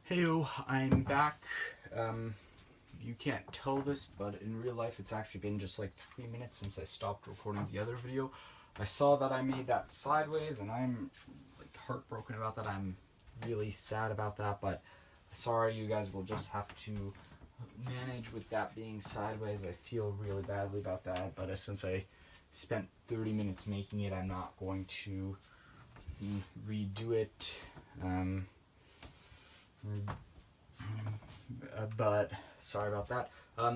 Heyo, I'm back. You can't tell this, but in real life it's actually been just like 3 minutes since I stopped recording the other video. I saw that I made that sideways and I'm like heartbroken about that. I'm really sad about that, but sorry, you guys will just have to manage with that being sideways. I feel really badly about that, but since I spent 30 minutes making it, I'm not going to redo it. But sorry about that.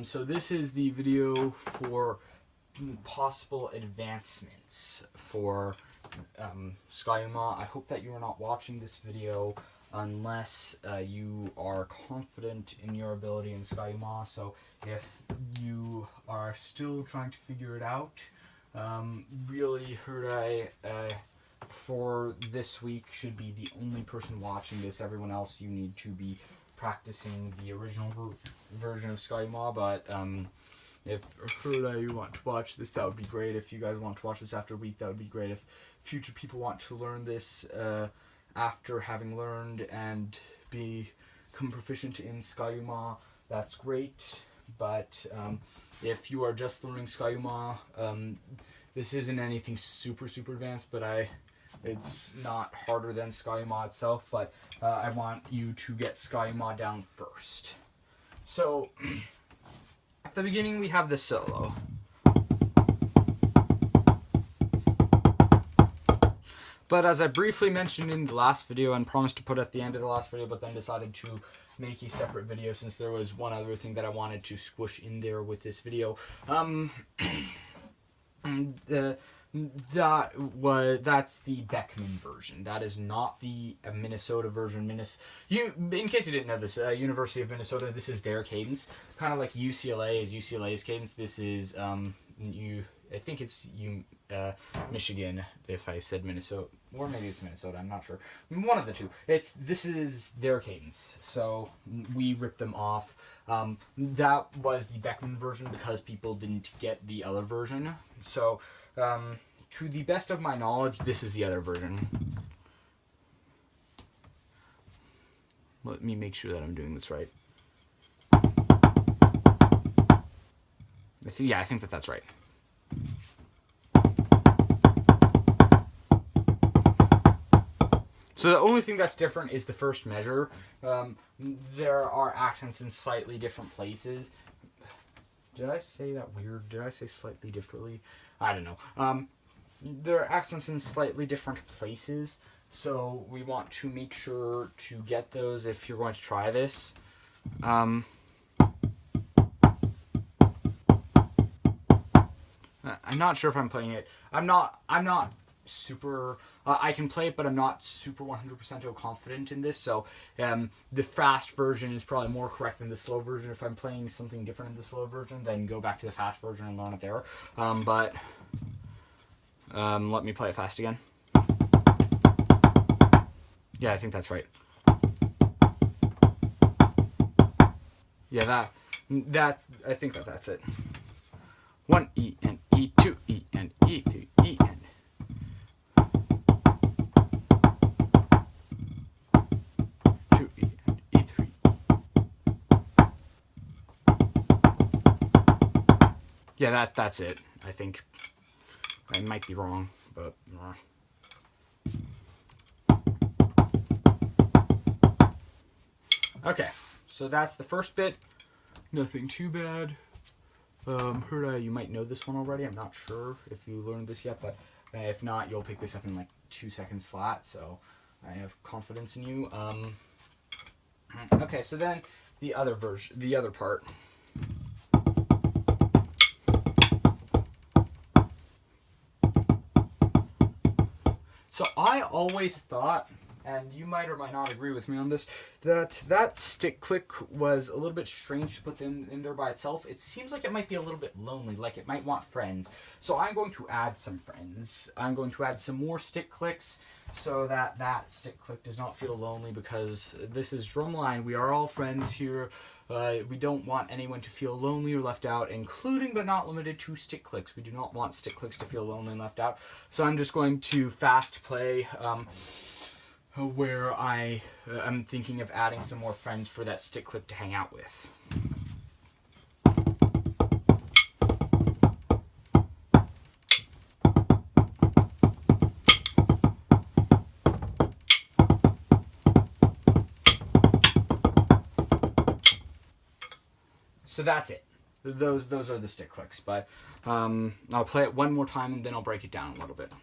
So this is the video for possible advancements for Ski-U-Mah. I hope that you are not watching this video unless you are confident in your ability in Ski-U-Mah. So if you are still trying to figure it out, really Hurdai for this week should be the only person watching this. Everyone else, you need to be practicing the original version of Ski-U-Mah, but if Hurdai, you want to watch this, that would be great. If you guys want to watch this after a week, that would be great. If future people want to learn this after having learned and become proficient in Ski-U-Mah, that's great. But if you are just learning Ski-U-Mah, this isn't anything super advanced, but it's not harder than Ski-U-Mah itself, but I want you to get Ski-U-Mah down first. So, at the beginning we have the solo. But as I briefly mentioned in the last video and promised to put at the end of the last video, but then decided to make a separate video since there was one other thing that I wanted to squish in there with this video. That's the Beckman version. That is not the Minnesota version. In case you didn't know this, University of Minnesota, this is their cadence, kind of like UCLA is UCLA's cadence. This is I think it's Michigan. If I said Minnesota, or maybe it's Minnesota, I'm not sure. One of the two. This is their cadence. So we ripped them off. That was the Beckman version because people didn't get the other version. So, to the best of my knowledge, this is the other version. Let me make sure that I'm doing this right. I think that's right. So the only thing that's different is the first measure. There are accents in slightly different places. Did I say that weird? Did I say slightly differently? I don't know. There are accents in slightly different places, so we want to make sure to get those if you're going to try this. I'm not sure if I'm playing it. I'm not super. I can play it, but I'm not super 100% confident in this. So the fast version is probably more correct than the slow version. If I'm playing something different in the slow version, then go back to the fast version and learn it there. But let me play it fast again. Yeah, I think that's right. Yeah, I think that's it. 1 E and E, 2 E and E, 3 E and. Yeah, that's it. I think I might be wrong, but okay. So that's the first bit. Nothing too bad. Hurdai, you might know this one already. I'm not sure if you learned this yet, but if not, you'll pick this up in like 2 seconds flat. So I have confidence in you. Okay, so then the other version, the other part. So I always thought, and you might or might not agree with me on this, that stick click was a little bit strange to put in there by itself. It seems like it might be a little bit lonely, like it might want friends. So I'm going to add some friends. I'm going to add some more stick clicks so that stick click does not feel lonely, because this is Drumline. We are all friends here. We don't want anyone to feel lonely or left out, including but not limited to stick clicks. We do not want stick clicks to feel lonely and left out. So I'm just going to fast play where I'm thinking of adding some more friends for that stick clip to hang out with. So that's it. Those are the stick clicks, but I'll play it one more time and then I'll break it down a little bit.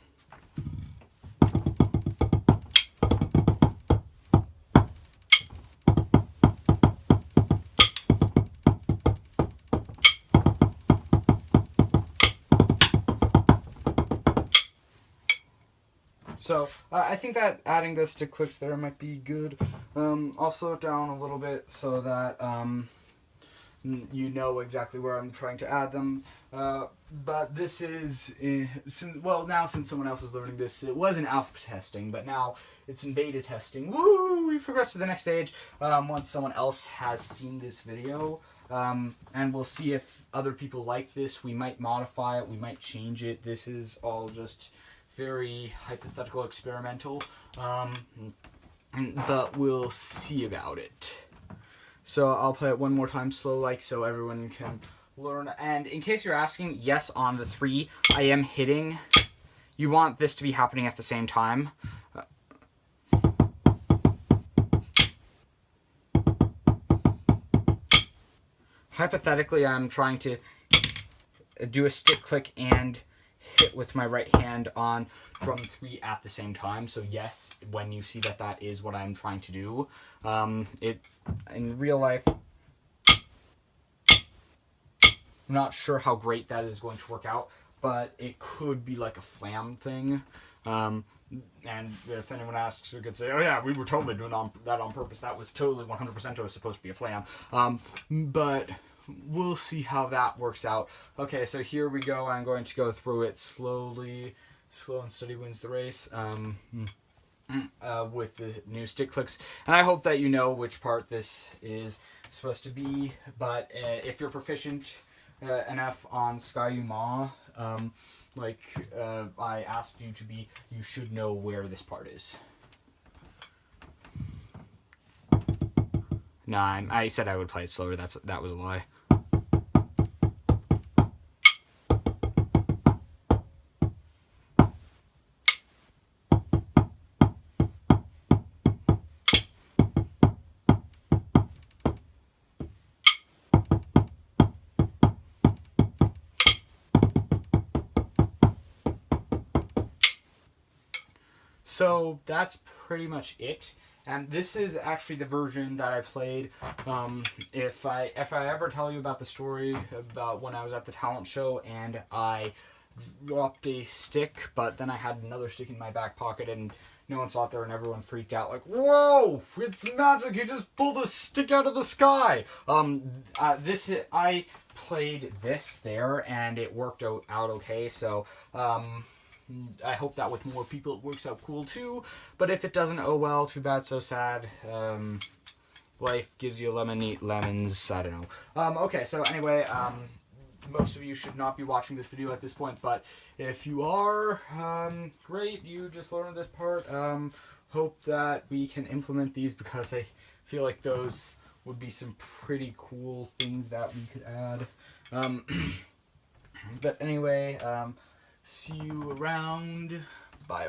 So I think that adding the stick clicks there might be good. I'll slow it down a little bit so that you know exactly where I'm trying to add them. But this is, since someone else is learning this, it was in alpha testing, but now it's in beta testing. Woo! We've progressed to the next stage once someone else has seen this video. And we'll see if other people like this. We might modify it, we might change it. This is all just very hypothetical, experimental, but we'll see about it. So I'll play it one more time slow, so everyone can learn. And in case you're asking, yes, on the 3, I am hitting. You want this to be happening at the same time. Hypothetically, I'm trying to do a stick click and hit with my right hand on drum 3 at the same time. So yes, when you see that is what I'm trying to do. In real life, I'm not sure how great that is going to work out, but it could be like a flam thing. And if anyone asks, we could say, oh yeah, we were totally doing that on purpose. That was totally 100% was supposed to be a flam. But we'll see how that works out. Okay, so here we go. I'm going to go through it slowly. Slow and steady wins the race. With the new stick clicks. And I hope that you know which part this is supposed to be. But if you're proficient enough on Ski-U-Mah, I asked you to be, you should know where this part is. No, I said I would play it slower. That was a lie. So that's pretty much it. And this is actually the version that I played. If I ever tell you about the story about when I was at the talent show and I dropped a stick, but then I had another stick in my back pocket and no one saw it there and everyone freaked out like, whoa, it's magic, he just pulled a stick out of the sky. I played this there and it worked out okay, so I hope that with more people it works out cool too. But if it doesn't, oh well, too bad, so sad. Life gives you a lemon, eat lemons. I don't know. Okay, so anyway, most of you should not be watching this video at this point, but if you are, great, you just learned this part. Hope that we can implement these because I feel like those would be some pretty cool things that we could add. But anyway, see you around. Bye.